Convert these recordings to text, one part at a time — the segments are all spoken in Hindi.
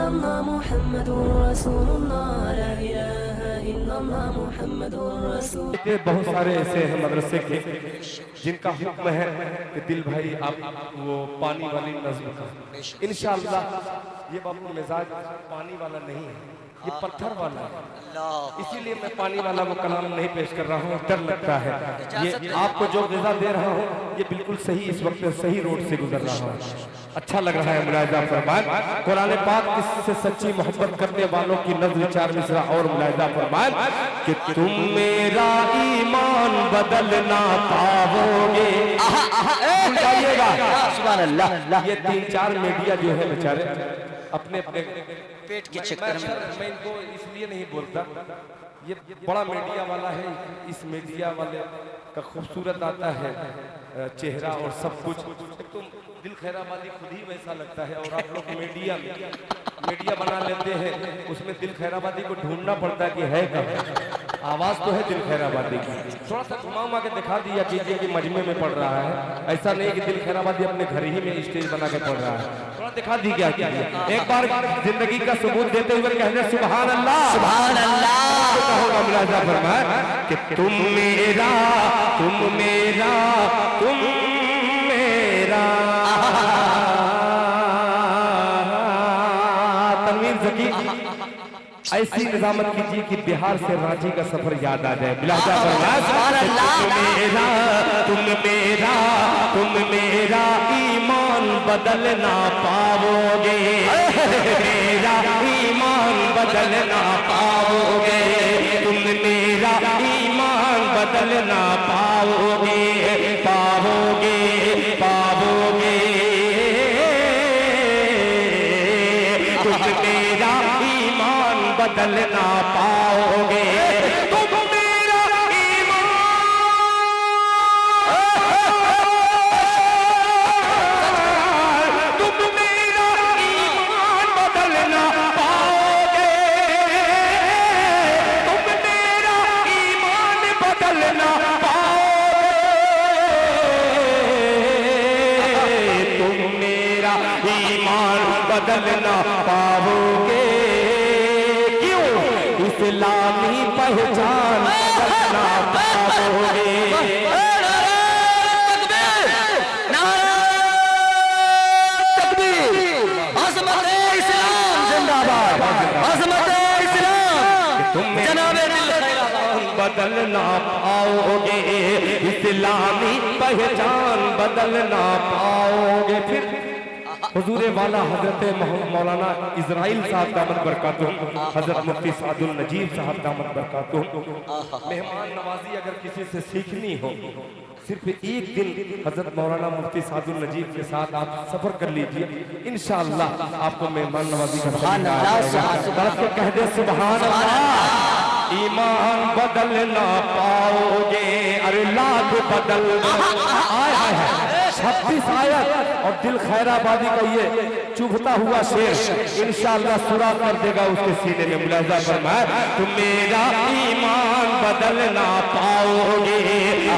इल्लल्लाह मुहम्मदुर रसूलुल्लाह ला इलाहा इल्लल्लाह मुहम्मदुर रसूल। बहुत सारे ऐसे हैं मदरसे के जिनका हुक्म है कि दिल भाई आप वो पानी वाली नज़्म का इंशाअल्लाह, ये बाबू मिजाज पानी वाला नहीं है, ये पत्थर वाला है, इसीलिए मैं पानी वाला वो कलाम नहीं पेश कर रहा हूँ, डर लगता है। ये आपको जो ग़िज़ा दे रहा हूँ ये बिल्कुल सही, इस वक्त सही रोड से गुजर रहा हूँ, अच्छा लग रहा है। मुलाहिज़ा फरमाएं, कुरान पाक इससे सच्ची मोहब्बत करने वालों की नज़्म चार मिसरा और मुलाहिज़ा फरमाएं कि तुम मेरा ईमान बदल ना पाओगे। सुभान अल्लाह। ये 3-4 मीडिया जो है बेचारे अपने अपने पेट के चक्कर में, मैं इनको इसलिए नहीं बोलता, ये बड़ा मीडिया वाला है, इस मीडिया वाले का खूबसूरत आता है चेहरा और सब कुछ, तो दिल खैराबादी खुद ही वैसा लगता है। और आप लोग मीडिया बना लेते हैं, उसमें दिल खैराबादी को ढूंढना पड़ता है कि है कब। आवाज़ तो है दिल खैराबादी की, थोड़ा सा घुमा के दिखा दिया कीजिए कि मजमे में पढ़ रहा है, ऐसा नहीं कि दिल खैराबादी अपने घर ही में स्टेज बना के पढ़ रहा है, थोड़ा दिखा दी क्या कीजिए। एक बार जिंदगी का सबूत देते हुए कहने सुभान अल्लाह, सुभान अल्लाह। कहोगा मुलाहिज़ा फरमाएं कि तुम मेरा, तुम मेरा, तुम मेरा। तनवीर ज़की ऐसी निजामत कीजिए कि बिहार से रांची का सफर याद आ जाए। मुलाहिज़ा फरमाएं तुम मेरा, तुम मेरा ईमान बदल ना पाओगे, मेरा ईमान बदल ना पाओगे, तुम मेरा ईमान बदल ना पाओगे, पाओगे, पाओगे, तुम मेरा ईमान बदल ना पाओगे, तुम मेरा ईमान, तुम मेरा ईमान बदल ना पाओगे, तुम मेरा ईमान बदल ना पाओगे, तुम मेरा ईमान बदल ना पाओगे। इस्लामी पहचान बदलना पाओगे। बदलना पाओगे, इस्लामी पहचान बदलना पाओगे। फिर हुजूरे वाला हजरत मौलाना इजराइल साहब दामत बरकातुहू, हजरत मुफ्ती सादुल नजीब साहब दामत बरकातुहू, मेहमान नवाजी अगर किसी से सीखनी हो, सिर्फ एक दिन हजरत मौलाना मुफ्ती सादुल नजीब के साथ आप सफर कर लीजिए, इंशाअल्लाह आपको मेहमान नवाजी का कह दे सुभान अल्लाह। ईमान बदल ना पाओगे, अरे लाख बदल आया है 36 आयत और दिल खैराबादी का ये चुभता हुआ शेर इंशाअल्लाह सुरा कर देगा उसके सीने में। मुलाहिज़ा फरमाएं तुम मेरा ईमान बदल ना पाओगे,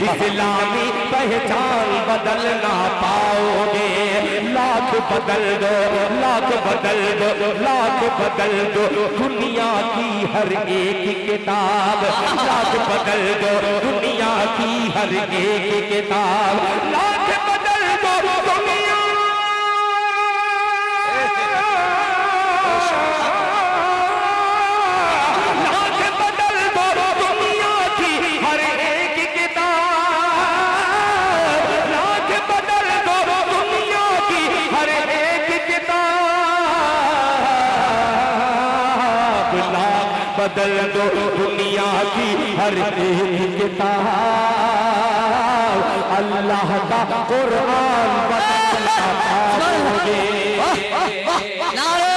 इस्लामी पहचान बदल ना पाओगे, लाख बदल दो, लाख बदल दो, लाख बदल दो दुनिया की हर एक किताब, लाख बदल दो दुनिया की हर एक किताब, लाख बदल दो दुनिया, लाख बदल दो दुनिया की हर एक किताब, लाख बदल दो दुनिया की हर एक किताब, लाख बदल दो दुनिया की हर एक किताब, अल्लाह का कुरान बदलना पाओगे। नारे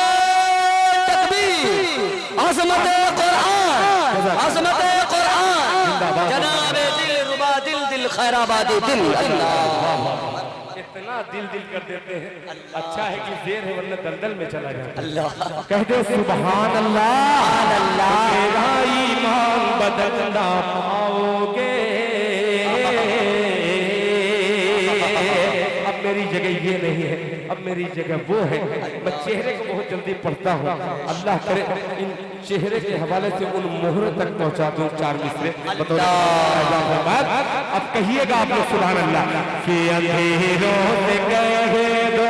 तकबीर, अज़मत कुरान, अज़मत कुरान, जनाबे दिल रुबा दिल, दिल खैराबादी दिल। अल्लाह इतना दिल कर देते हैं, अच्छा है कि देर है वरना दलदल में चला जाए। अल्लाह कहते सुभान अल्लाह, अल्लाह मेरा ईमान बदलना पाओगे। अब मेरी जगह ये नहीं है, अब मेरी जगह वो है। मैं चेहरे को बहुत जल्दी पढ़ता हूँ, अल्लाह करे इन चेहरे के हवाले से उन मोहर तक पहुँचा दूँ 4 मिसरे। अब कहिएगा आप लोग सुभान अल्लाह कि अंधेरों से कह दो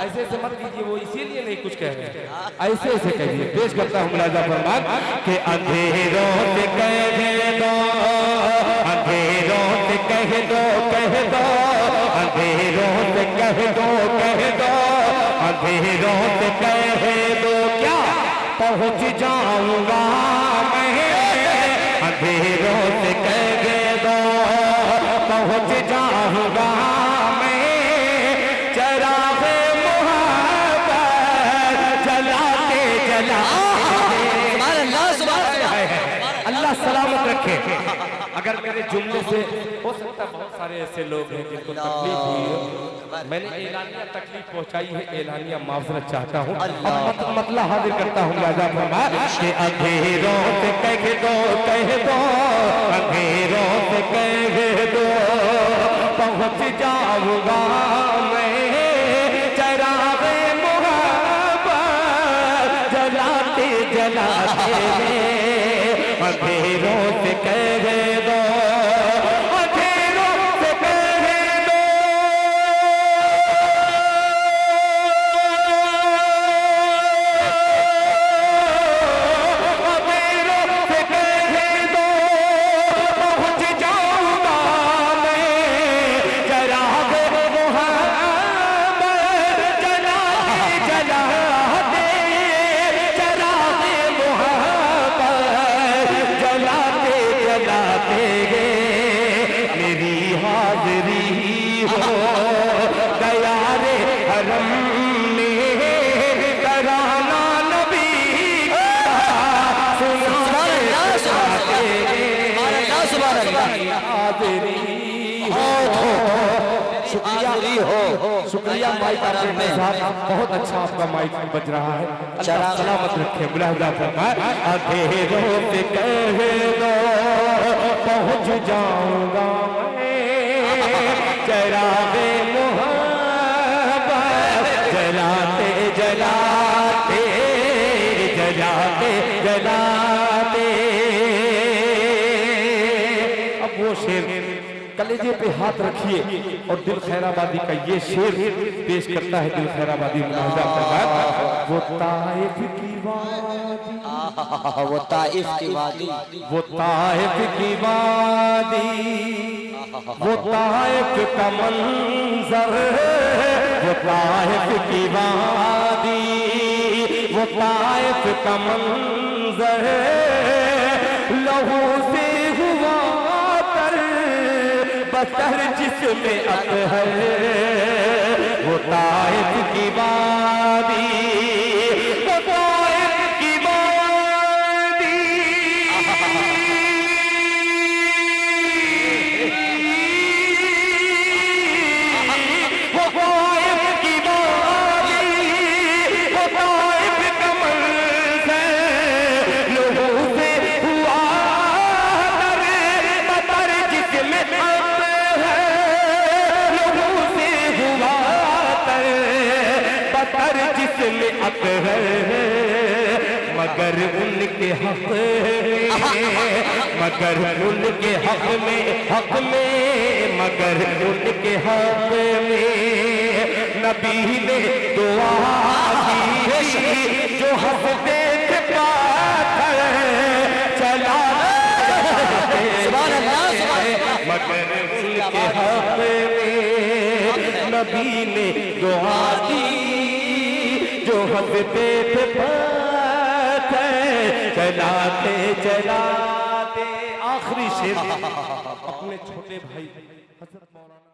ऐसे ऐसे मत कीजिए, वो इसीलिए नहीं कुछ कह रहे हैं, ऐसे ऐसे कहिए। पेश करता हूँ मुलाजा फरमान कि अंधेरों से कह दो, अंधेरों से कह दो, कह दो अंधेरों से कह दो, कह दो अंधेरों से कह दो, क्या पहुँच जाऊंगा मैं, अंधेरों से कह दो पहुँच जाऊंगा मैं, चरागे मोहब्बत जलाते जलाते। अल्लाह सलामत रखे। अगर मेरे जुमले से हो सकता है बहुत सारे ऐसे लोग हैं जिनको तकलीफ हुई है, मैंने एलानिया तकलीफ पहुंचाई है, एलानिया माफ़रत चाहता हूँ। अब मतला हाजिर करता हूँ राजा फरमान कि अंधेरों से कह दो, कह दो अंधेरों से कह दो पहुँच जाऊंगा मैं, चरागे मोहब्बत जलाते जलाते। अंधेरों से कह दो, अंधेरों से कह दो, अंधेरों से कह दो पहुँच जाऊंगा मैं, चरागे मोहब्बत जलाते जलाते, चरागे मोहब्बत जलाते जलाते मेरी हाजिरी हो दया रे हरम में, कराना नबी शुक्रिया माइक साहब, बहुत अच्छा आपका माइक बज रहा है, अल्लाह सलामत रखे। मुलाहिजा फरमाए अंधेरों से कह दो पहुँच जाऊंगा मैं, चरागे मोहब्बत जलाते जलाते, जलाते जलाते। अब वो शेर कलेजे पे हाथ रखिए और दिल खैराबादी का ये शेर पेश करता है दिल खैराबादी। वो ताइफ की वादी, वो ताइफ की वादी, वो ताइफ की वादी, वो ताइफ का मंजर, वो ताइफ की वादी, वो ताइफ का मंजर, लहू से हुआ बतर जिसमें अतहर, वो ताइफ की वादी, वो ताइफ की वादी, वो ताइफ की वादी, वो ताइफ का मंजर, लोगों से हुआ बतर जिसमें बतर जिसमें अतहर, मगर उनके हक में, मगर उनके हक में, हक में, मगर उनके हक में नबी ने दुआ की, जो हंसते थे पाथर चला, मगर उनके हक में नबी ने दुआ की, जो हंसते थे पत्थर चलाते चलाते। आखिरी शेर अपने छोटे भाई हज़रत मौलाना